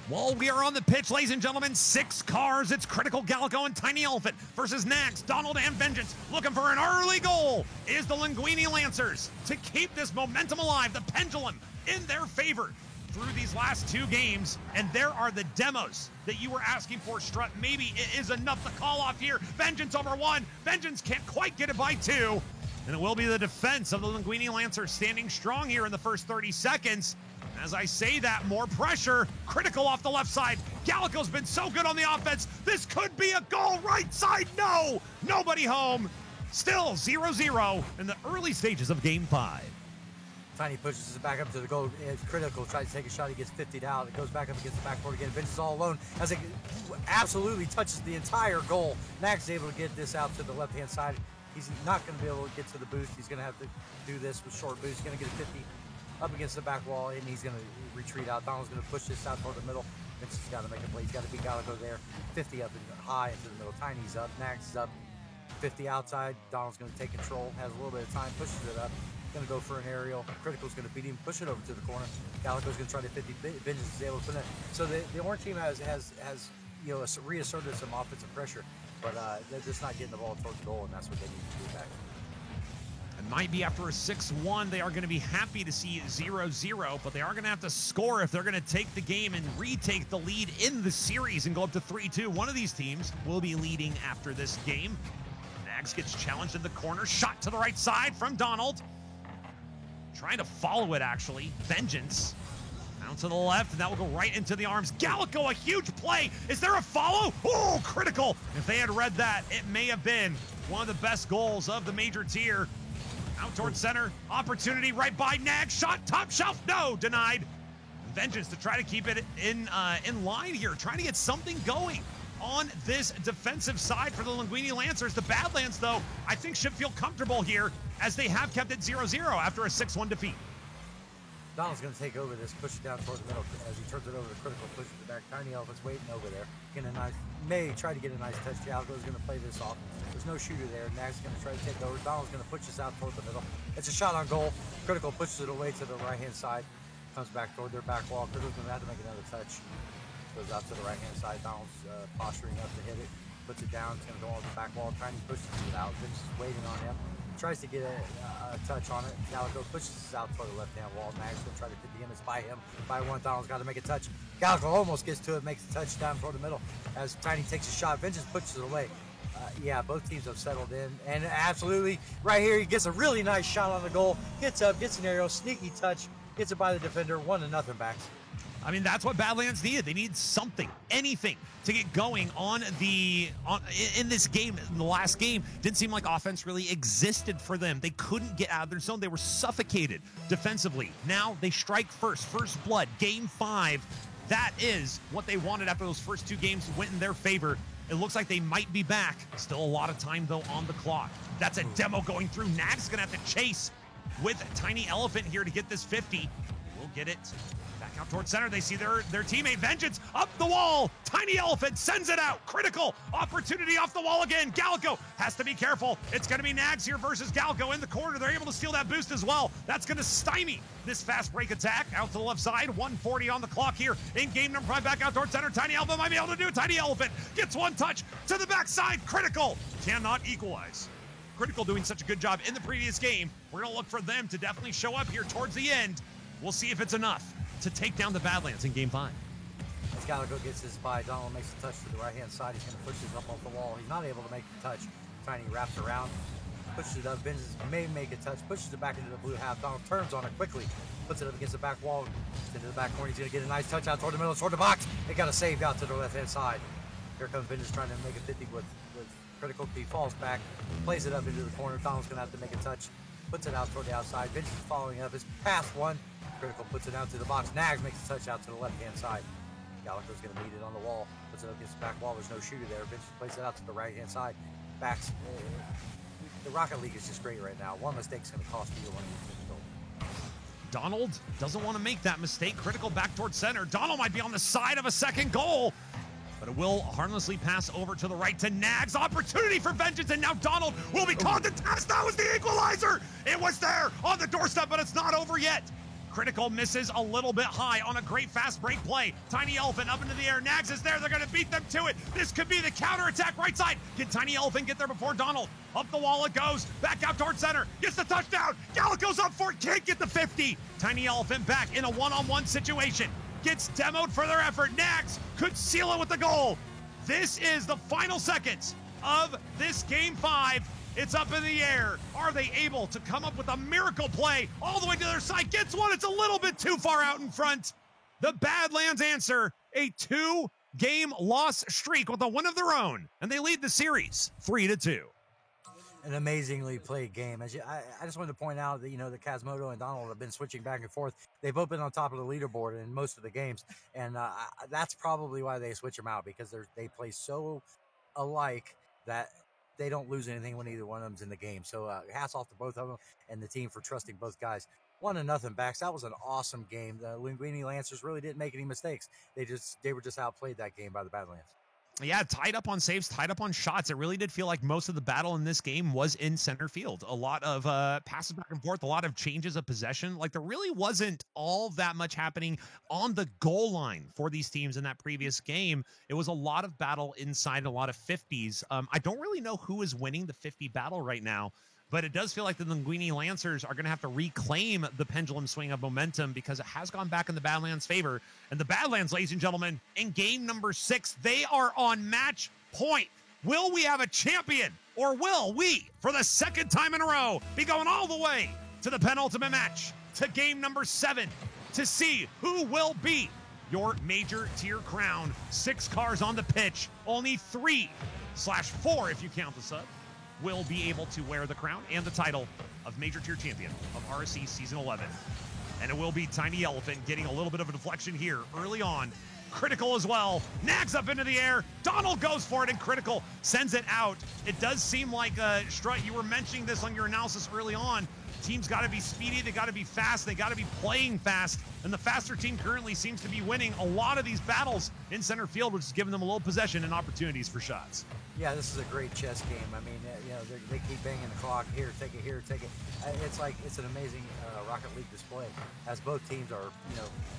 Well, we are on the pitch, ladies and gentlemen. 6 cars. It's Critical, Gallico, and Tiny Elephant versus Nags, Donald, and Vengeance. Looking for an early goal is the Linguini Lancers to keep this momentum alive, the pendulum in their favor through these last 2 games. And there are the demos that you were asking for, Strut. Maybe it is enough to call off here. Vengeance over 1. Vengeance can't quite get it by 2. And it will be the defense of the Linguini Lancers standing strong here in the first 30 seconds. As I say that, more pressure. Critical off the left side. Gallico's been so good on the offense. This could be a goal. Right side, no! Nobody home. Still 0-0 in the early stages of Game 5. Tiny pushes it back up to the goal. It's Critical. Tries to take a shot. He gets 50 out. It goes back up against the backboard again. Vince is all alone as it absolutely touches the entire goal. Nags is able to get this out to the left-hand side. He's not going to be able to get to the boost. He's going to have to do this with short boost. He's going to get a 50 up against the back wall, and he's going to retreat out. Donald's going to push this out toward the middle. Vince has got to make a play. He's got to beat Gallico there. 50 up and high into the middle. Tiny's up. Nags is up. 50 outside. Donald's going to take control. Has a little bit of time. Pushes it up. Going to go for an aerial. Critical's going to beat him. Push it over to the corner. Gallico's going to try to 50. Vengeance is able to put it. So the orange team has reasserted some offensive pressure, but they're just not getting the ball towards the goal, and that's what they need to do back. It might be after a 6-1. They are going to be happy to see 0-0, but they are going to have to score if they're going to take the game and retake the lead in the series and go up to 3-2. One of these teams will be leading after this game. Nags gets challenged in the corner. Shot to the right side from Donald. Trying to follow it, actually. Vengeance. Down to the left, and that will go right into the arms. Gallico, a huge play. Is there a follow? Oh, Critical. If they had read that, it may have been one of the best goals of the major tier. Out towards center. Opportunity right by Nags. Shot top shelf. No, denied. Vengeance to try to keep it in line here. Trying to get something going on this defensive side for the Linguini Lancers. The Badlands, though, I think should feel comfortable here as they have kept it 0-0 after a 6-1 defeat. Donald's going to take over this, push it down toward the middle as he turns it over to Critical, pushes it back. Tiny Elephant's waiting over there. May try to get a nice touch. Gallico's going to play this off. There's no shooter there. Nags is going to try to take over. Donald's going to push this out toward the middle. It's a shot on goal. Critical pushes it away to the right-hand side. Comes back toward their back wall. Critical's going to have to make another touch. Goes out to the right-hand side. Donald's posturing up to hit it. Puts it down. It's going to go on the back wall. Tiny pushes it out. Vince is waiting on him. Tries to get a touch on it. Gallico pushes this out toward the left-hand wall. Nags going to try to get the him. It's by him. By 1. Donald's got to make a touch. Gallico almost gets to it. Makes the touch down toward the middle as Tiny takes a shot. Vince pushes it away. Yeah, both teams have settled in. And absolutely, right here, he gets a really nice shot on the goal. Gets up, gets an aerial, sneaky touch. Gets it by the defender. 1-0 backs. I mean, that's what Badlands needed. They need something, anything to get going in this game. In the last game, didn't seem like offense really existed for them. They couldn't get out of their zone. They were suffocated defensively. Now they strike first blood. Game 5, that is what they wanted after those first 2 games went in their favor. It looks like they might be back. Still a lot of time, though, on the clock. That's a demo going through. Nag's going to have to chase with Tiny Elephant here to get this 50. We'll get it. Back out towards center. They see their teammate Vengeance up the wall. Tiny Elephant sends it out. Critical opportunity off the wall again. Galco has to be careful. It's going to be Nags here versus Galco in the corner. They're able to steal that boost as well. That's going to stymie this fast break attack out to the left side. 1:40 on the clock here in game number 5. Back out towards center. Tiny Elephant might be able to do it. Tiny Elephant gets one touch to the backside. Critical cannot equalize. Critical doing such a good job in the previous game. We're going to look for them to definitely show up here towards the end. We'll see if it's enough to take down the Badlands in game 5. As Gallagher gets his by, Donald makes a touch to the right-hand side. He's going to push this up off the wall. He's not able to make the touch. Tiny wraps around, pushes it up. Vengeance may make a touch, pushes it back into the blue half. Donald turns on it quickly, puts it up against the back wall, into the back corner. He's going to get a nice touch out toward the middle, toward the box. They got a save out to the left-hand side. Here comes Vengeance trying to make a 50 with Critical. He falls back, plays it up into the corner. Donald's going to have to make a touch, puts it out toward the outside. Vengeance is following up. It's past one. Critical puts it out to the box. Nags makes a touch out to the left-hand side. Gallagher's going to meet it on the wall. Puts it up against the back wall. There's no shooter there. Vengeance plays it out to the right-hand side. Backs. The Rocket League is just great right now. One mistake's going to cost you one goal. Donald doesn't want to make that mistake. Critical back towards center. Donald might be on the side of a second goal, but it will harmlessly pass over to the right to Nags. Opportunity for Vengeance, and now Donald will be called to task. That was the equalizer. It was there on the doorstep, but it's not over yet. Critical misses a little bit high on a great fast break play. Tiny Elephant up into the air. Nags is there. They're going to beat them to it. This could be the counterattack right side. Can Tiny Elephant get there before Donald? Up the wall it goes. Back out towards center. Gets the touchdown. Gallico's up for it. Can't get the 50. Tiny Elephant back in a one-on-one situation. Gets demoed for their effort. Nags could seal it with the goal. This is the final seconds of this game 5. It's up in the air. Are they able to come up with a miracle play all the way to their side? Gets one. It's a little bit too far out in front. The Badlands answer a 2-game loss streak with a win of their own, and they lead the series 3-2. An amazingly played game. I just wanted to point out that, that Kazmoto and Donald have been switching back and forth. They've both been on top of the leaderboard in most of the games, and that's probably why they switch them out, because they play so alike that they don't lose anything when either one of them's in the game. So hats off to both of them and the team for trusting both guys. 1-0 backs. That was an awesome game. The Linguini Lancers really didn't make any mistakes. They were just outplayed that game by the Badlands. Yeah, tied up on saves, tied up on shots. It really did feel like most of the battle in this game was in center field. A lot of passes back and forth, a lot of changes of possession. Like, there really wasn't all that much happening on the goal line for these teams in that previous game. It was a lot of battle inside, a lot of 50s. I don't really know who is winning the 50 battle right now, but it does feel like the Linguini Lancers are going to have to reclaim the pendulum swing of momentum, because it has gone back in the Badlands' favor. And the Badlands, ladies and gentlemen, in game number 6, they are on match point. Will we have a champion, or will we, for the second time in a row, be going all the way to the penultimate match, to game number 7, to see who will be your major tier crown? 6 cars on the pitch, only 3/4 if you count the sub will be able to wear the crown and the title of Major Tier Champion of RSC Season 11. And it will be Tiny Elephant getting a little bit of a deflection here early on. Critical as well. Nags up into the air. Donald goes for it, and Critical sends it out. It does seem like, Strut, you were mentioning this on your analysis early on. Teams got to be speedy. They got to be fast. They got to be playing fast. And the faster team currently seems to be winning a lot of these battles in center field, which is giving them a little possession and opportunities for shots. Yeah, this is a great chess game. I mean, they keep banging the clock. Here, take it. Here, take it. It's an amazing Rocket League display, as both teams are,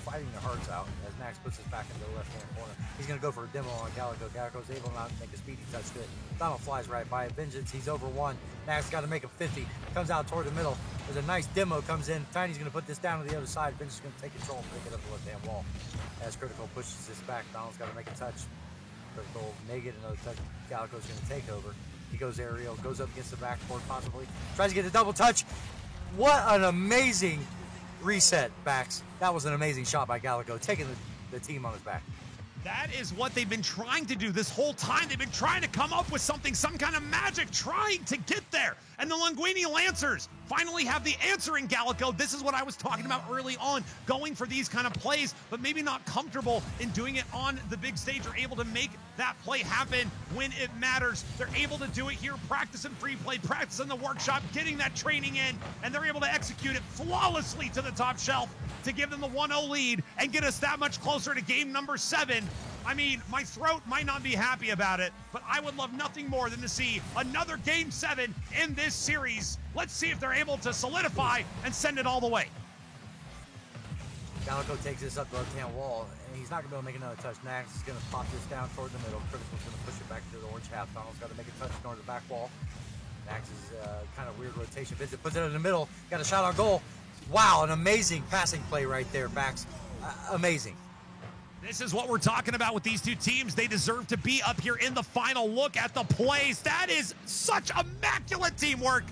fighting their hearts out. As Nax puts us back into the left-hand corner, he's going to go for a demo on Gallico. Gallico's able not to make a speedy touch to it. Donald flies right by it. Vengeance, he's over one. Nax got to make a 50. Comes out toward the middle. There's a nice demo comes in. Tiny's going to put this down to the other side. Vengeance is going to take control and pick it up the left-hand wall. As Critical pushes this back, Donald's got to make a touch. Critical may get another touch. Gallico's going to take over. He goes aerial, goes up against the backboard possibly. Tries to get a double touch. What an amazing reset, backs. That was an amazing shot by Gallico. Taking the team on his back. That is what they've been trying to do this whole time. They've been trying to come up with something, some kind of magic, trying to get there. And the Linguini Lancers finally have the answer in Gallico. This is what I was talking about early on, going for these kind of plays, but maybe not comfortable in doing it on the big stage. They're able to make that play happen when it matters. They're able to do it here, practicing free play, practicing the workshop, getting that training in, and they're able to execute it flawlessly to the top shelf to give them the 1-0 lead and get us that much closer to game number 7. I mean, my throat might not be happy about it, but I would love nothing more than to see another game 7 in this series. Let's see if they're able to solidify and send it all the way. Gallico takes this up the left-hand wall, and he's not going to be able to make another touch. Nags is going to pop this down toward the middle. Critical's going to push it back to the orange half. Donald's got to make a touch going to the back wall. Nags is kind of weird rotation. Vincent puts it in the middle. Got a shot on goal. Wow, an amazing passing play right there, Bax. Amazing. This is what we're talking about with these two teams. They deserve to be up here in the final. Look at the plays. That is such immaculate teamwork.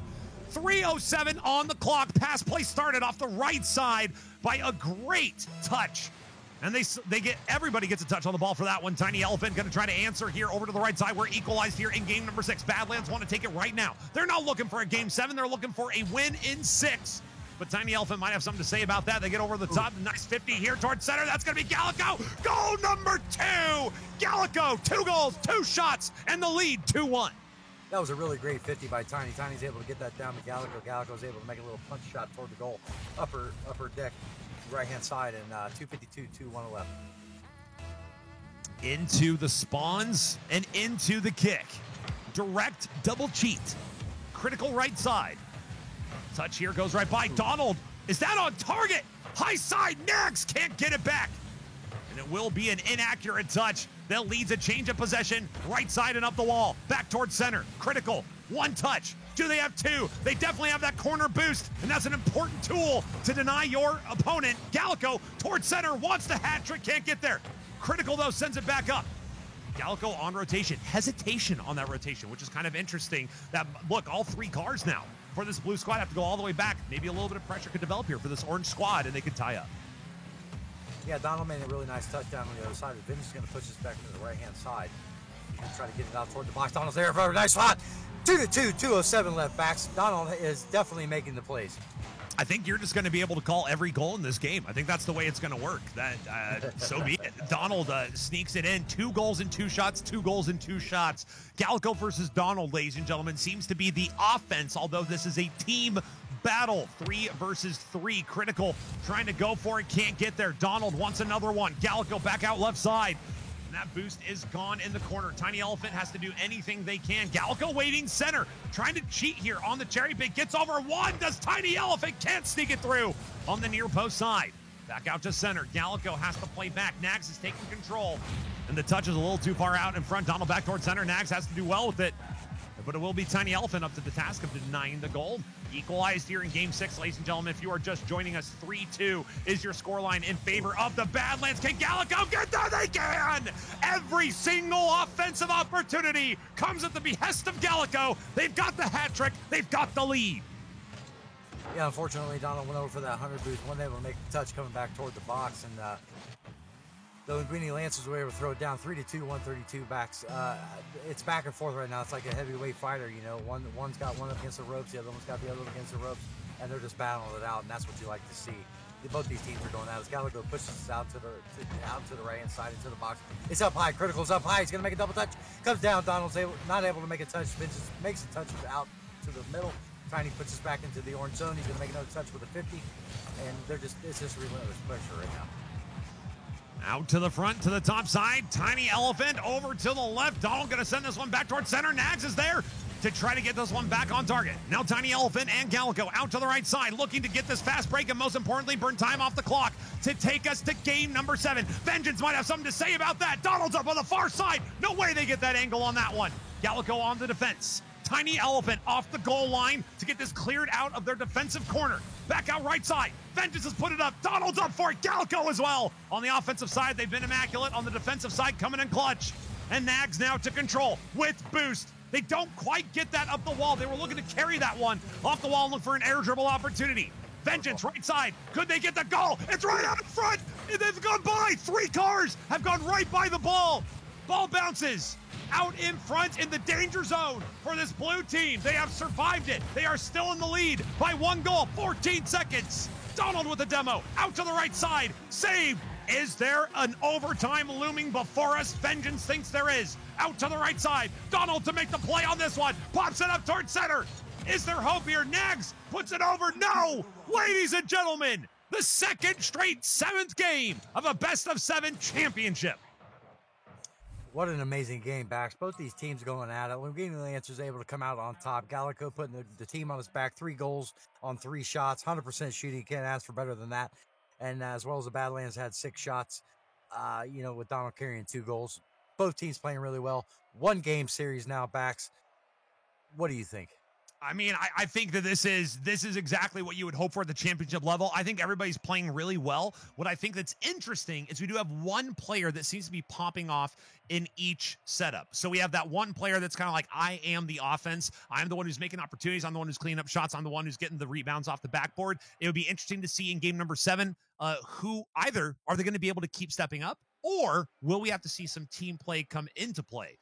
3:07 on the clock. Pass play started off the right side by a great touch. And everybody gets a touch on the ball for that one. Tiny Elephant going to try to answer here over to the right side. We're equalized here in game number 6. Badlands want to take it right now. They're not looking for a game 7. They're looking for a win in 6. But Tiny Elephant might have something to say about that. They get over the top. Nice 50 here towards center. That's going to be Gallico. Goal number 2. Gallico, 2 goals, 2 shots, and the lead 2-1. That was a really great 50 by Tiny. Tiny's able to get that down to Gallico. Gallico's able to make a little punch shot toward the goal. Upper deck, right-hand side, and 2:52, 2:1 left. Into the spawns and into the kick. Direct double cheat. Critical right side. Touch here goes right by Donald. Is that on target? High side, Nags can't get it back. And it will be an inaccurate touch that leads a change of possession. Right side and up the wall. Back towards center. Critical. 1 touch. Do they have 2? They definitely have that corner boost, and that's an important tool to deny your opponent. Gallico towards center, wants the hat trick, can't get there. Critical, though, sends it back up. Gallico on rotation. Hesitation on that rotation, which is kind of interesting. That, look, all 3 cars now for this blue squad have to go all the way back. Maybe a little bit of pressure could develop here for this orange squad, and they could tie up. Yeah, Donald made a really nice touchdown on the other side. Vince is going to push this back into the right-hand side. He's going to try to get it out toward the box. Donald's there for a nice shot. 2-2, 2:07 left, Bax. Donald is definitely making the plays. I think you're just going to be able to call every goal in this game. I think that's the way it's going to work. So be it. Donald sneaks it in. 2 goals and 2 shots, 2 goals and 2 shots. Gallico versus Donald, ladies and gentlemen, seems to be the offense, although this is a team battle. 3 versus 3. Critical trying to go for it. Can't get there. Donald wants another one. Gallico back out left side. And that boost is gone in the corner. Tiny Elephant has to do anything they can. Gallico waiting center. Trying to cheat here on the cherry pick. Gets over 1. Does Tiny Elephant. Can't sneak it through on the near post side. Back out to center. Gallico has to play back. Nags is taking control. And the touch is a little too far out in front. Donald back towards center. Nags has to do well with it. But it will be Tiny Elephant up to the task of denying the goal. Equalized here in game 6, ladies and gentlemen. If you are just joining us, 3-2 is your scoreline in favor of the Badlands. Can Gallico get there? They can! Every single offensive opportunity comes at the behest of Gallico. They've got the hat trick. They've got the lead. Yeah, unfortunately, Donald went over for that 100 boost. Wasn't able to make the touch coming back toward the box. And the Linguini Lancers were able to throw it down 3-2, 132 backs. It's back and forth right now. It's like a heavyweight fighter, you know. One's got one up against the ropes, the other one's got the other one against the ropes, and they're just battling it out, and that's what you like to see. Both these teams are going out. As Gallico pushes this out to the right-hand side into the box. It's up high. Critical's up high. He's going to make a double touch. Comes down. Donald's not able to make a touch. Vince makes a touch out to the middle. Tiny puts us back into the orange zone. He's going to make another touch with a 50, and it's just relentless pressure right now. Out to the front, to the top side. Tiny Elephant over to the left. Donald going to send this one back towards center. Nags is there to try to get this one back on target. Now Tiny Elephant and Gallico out to the right side, looking to get this fast break and most importantly, burn time off the clock to take us to game number 7. Vengeance might have something to say about that. Donald's up on the far side. No way they get that angle on that one. Gallico on the defense. Tiny Elephant off the goal line to get this cleared out of their defensive corner. Back out right side. Vengeance has put it up. Donald's up for it. Gallico as well. On the offensive side, they've been immaculate. On the defensive side, coming in clutch. And Nags now to control with boost. They don't quite get that up the wall. They were looking to carry that one off the wall and look for an air dribble opportunity. Vengeance right side. Could they get the goal? It's right out in front. They've gone by. 3 cars have gone right by the ball. Ball bounces out in front in the danger zone for this blue team. They have survived it. They are still in the lead by 1 goal, 14 seconds. Donald with the demo, out to the right side, saved. Is there an overtime looming before us? Vengeance thinks there is. Out to the right side, Donald to make the play on this one, pops it up towards center. Is there hope here? Nags puts it over. No! Ladies and gentlemen, the second straight 7th game of a best-of-7 championship. What an amazing game, Bax. Both these teams going at it. Linguini Lancers able to come out on top. Gallico putting the team on his back. 3 goals on 3 shots. 100% shooting. Can't ask for better than that. And as well as the Badlands had 6 shots, with Donald carrying 2 goals. Both teams playing really well. 1 game series now, Bax. What do you think? I mean, I think that this is exactly what you would hope for at the championship level. I think everybody's playing really well. What I think that's interesting is we do have one player that seems to be popping off in each setup. So we have that one player that's kind of like, I am the offense. I'm the one who's making opportunities. I'm the one who's cleaning up shots. I'm the one who's getting the rebounds off the backboard. It would be interesting to see in game number 7, who either are they going to be able to keep stepping up, or will we have to see some team play come into play?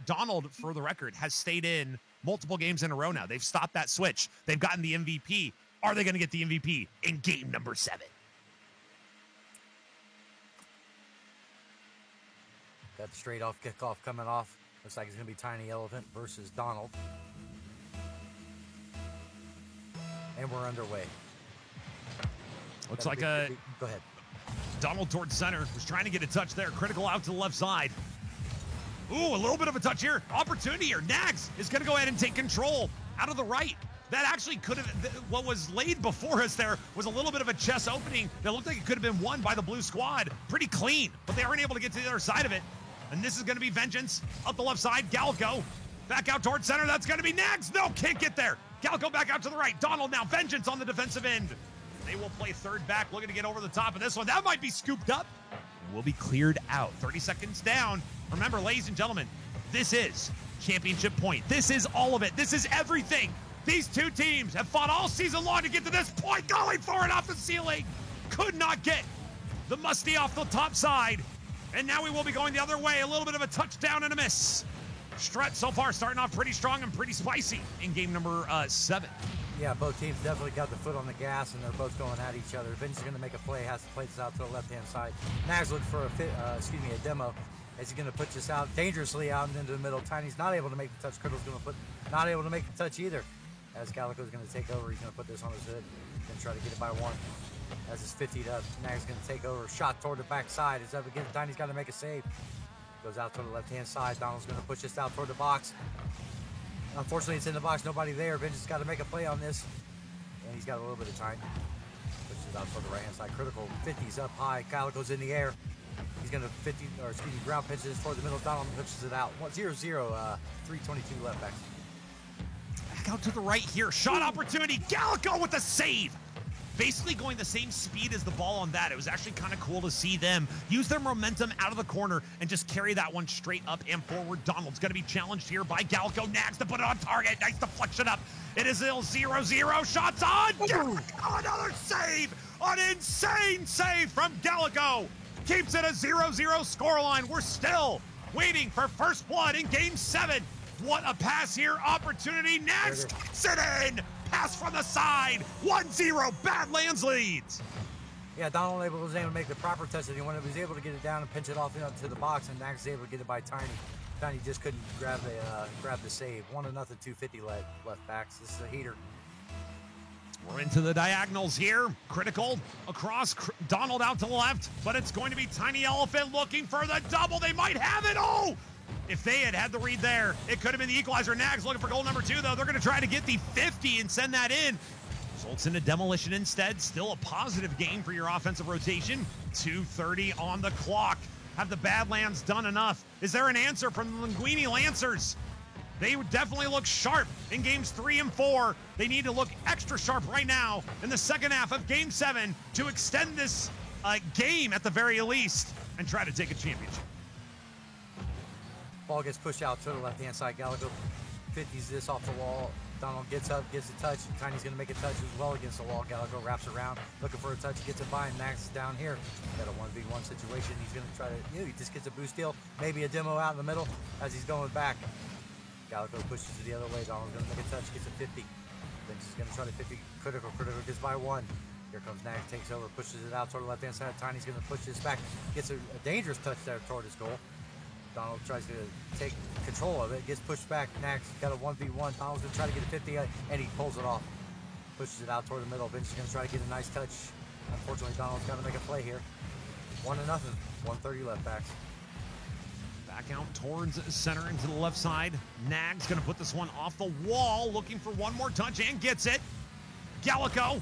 Donald, for the record, has stayed in multiple games in a row now. They've stopped that switch. They've gotten the MVP. Are they going to get the MVP in game number 7? Got the straight off kickoff coming off. Looks like it's going to be Tiny Elephant versus Donald. And we're underway. Looks like a... Go ahead. Donald towards center. Was trying to get a touch there. Critical out to the left side. Ooh, a little bit of a touch here. Opportunity here. Nags is going to go ahead and take control out of the right. That actually could have, what was laid before us there was a little bit of a chest opening that looked like it could have been won by the blue squad. Pretty clean, but they aren't able to get to the other side of it. And this is going to be Vengeance up the left side. Galco back out towards center. That's going to be Nags. No, can't get there. Galco back out to the right. Donald now. Vengeance on the defensive end. They will play third back, looking to get over the top of this one. That might be scooped up. Will be cleared out. 30 seconds down. Remember, ladies and gentlemen, this is championship point. This is all of it. This is everything. These 2 teams have fought all season long to get to this point. Going for it off the ceiling. Could not get the musty off the top side. And now we will be going the other way. A little bit of a touchdown and a miss. Strut so far starting off pretty strong and pretty spicy in game number 7. Yeah, both teams definitely got the foot on the gas, and they're both going at each other. Vince is going to make a play, has to play this out to the left-hand side. Nags looking for a demo. As he's going to put this out dangerously out and into the middle. Tiny's not able to make the touch. Crittle's going to not able to make the touch either. As Gallico's going to take over, he's going to put this on his hood and try to get it by 1. As it's 50 up, Nags going to take over. Shot toward the backside. It's up again. Tiny's got to make a save. Goes out to the left-hand side. Donald's going to push this out toward the box. Unfortunately, it's in the box. Nobody there. Vengeance got to make a play on this. And he's got a little bit of time. Pushes it out toward the right-hand side. Critical 50's up high. Gallico's in the air. He's going to ground pitches toward the middle. Donald pushes it out. 0-0, 3:22 left back. Back out to the right here. Shot opportunity. Gallico with the save. Basically going the same speed as the ball on that. It was actually kind of cool to see them use their momentum out of the corner and just carry that one straight up and forward. Donald's going to be challenged here by Galco. Nags to put it on target. Nice deflection up. It is still 0-0. Shots on. Gallico, another save. An insane save from Gallico. Keeps it a 0-0 scoreline. We're still waiting for first blood in game 7. What a pass here. Opportunity. Nags kicks it in. Pass from the side. 1-0. Badlands leads. Yeah, Donald was able to make the proper touch that he wanted. He was able to get it down and pinch it off into the box, and Nags was able to get it by Tiny. Tiny just couldn't grab the save. 1-0, 250 left backs. This is a heater. We're into the diagonals here. Critical across. Donald out to the left, but it's going to be Tiny Elephant looking for the double. They might have it. Oh! If they had the read there, it could have been the equalizer. Nags looking for goal number 2, though. They're going to try to get the 50 and send that in. Results in a demolition instead. Still a positive game for your offensive rotation. 2:30 on the clock. Have the Badlands done enough? Is there an answer from the Linguini Lancers? They would definitely look sharp in games 3 and 4. They need to look extra sharp right now in the second half of game 7 to extend this game at the very least and try to take a championship. Ball gets pushed out to the left-hand side. Gallico 50s this off the wall. Donald gets up, gets a touch. Tiny's going to make a touch as well against the wall. Galago wraps around, looking for a touch, gets it by, and Nags is down here. Got a 1v1 situation. He's going to try to, he just gets a boost deal, maybe a demo out in the middle as he's going back. Galago pushes it the other way. Donald's going to make a touch, gets a 50. Then he's going to try to 50. Critical gets by 1. Here comes Nags, takes over, pushes it out toward the left-hand side. Tiny's going to push this back, gets a dangerous touch there toward his goal. Donald tries to take control of it, gets pushed back. Nags got a 1v1. Donald's going to try to get a 50, and he pulls it off. Pushes it out toward the middle. Vince is going to try to get a nice touch. Unfortunately, Donald's got to make a play here. 1-0. 1:30 left, backs. Back out towards center into the left side. Nags going to put this one off the wall, looking for one more touch, and gets it. Galago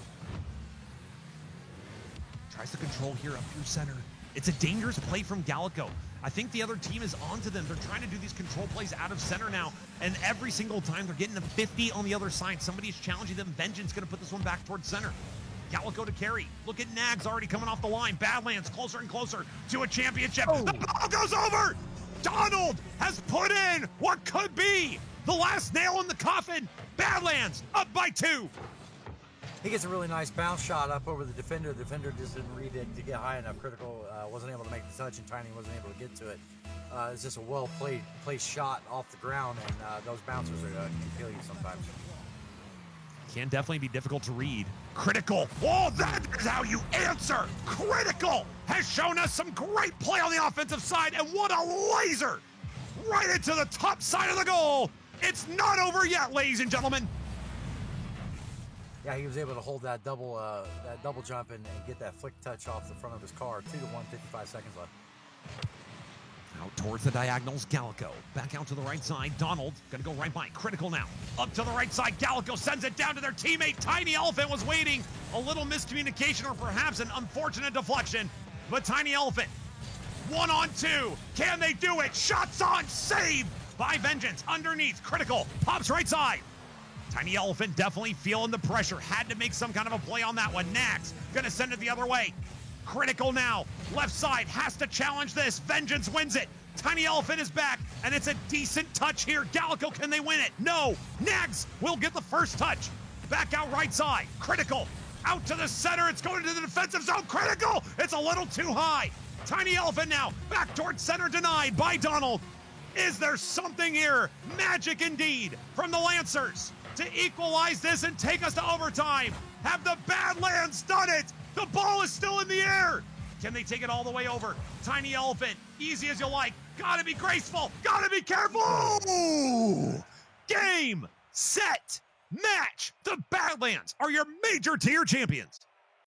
tries to control here up through center. It's a dangerous play from Galago. I think the other team is onto them. They're trying to do these control plays out of center now, and every single time they're getting a 50 on the other side. Somebody's challenging them. Vengeance going to put this one back towards center. Galago to carry. Look at Nags already coming off the line. Badlands closer and closer to a championship. Oh. The ball goes over. Donald has put in what could be the last nail in the coffin. Badlands up by 2. He gets a really nice bounce shot up over the defender. The defender just didn't read it to get high enough. Critical wasn't able to make the touch, and Tiny wasn't able to get to it. It's just a well-played shot off the ground, and those bouncers can kill you sometimes. Can definitely be difficult to read. Critical. Oh, that is how you answer. Critical has shown us some great play on the offensive side, and what a laser right into the top side of the goal. It's not over yet, ladies and gentlemen. Yeah, he was able to hold that double jump and get that flick touch off the front of his car. 2-1, 55 seconds left. Out towards the diagonals, Galago. Back out to the right side. Donald going to go right by. Critical now. Up to the right side. Galago sends it down to their teammate. Tiny Elephant was waiting. A little miscommunication or perhaps an unfortunate deflection. But Tiny Elephant, 1-on-2. Can they do it? Shots on. Saved by Vengeance. Underneath. Critical. Pops right side. Tiny Elephant definitely feeling the pressure. Had to make some kind of a play on that one. Nags going to send it the other way. Critical now. Left side has to challenge this. Vengeance wins it. Tiny Elephant is back, and it's a decent touch here. Galago, can they win it? No. Nags will get the first touch. Back out right side. Critical. Out to the center. It's going to the defensive zone. Critical. It's a little too high. Tiny Elephant now. Back towards center, denied by Donald. Is there something here? Magic indeed from the Lancers to equalize this and take us to overtime. Have the Badlands done it? The ball is still in the air. Can they take it all the way over? Tiny Elephant, easy as you like. Gotta be graceful. Gotta be careful. Ooh. Game, set, match. The Badlands are your major tier champions.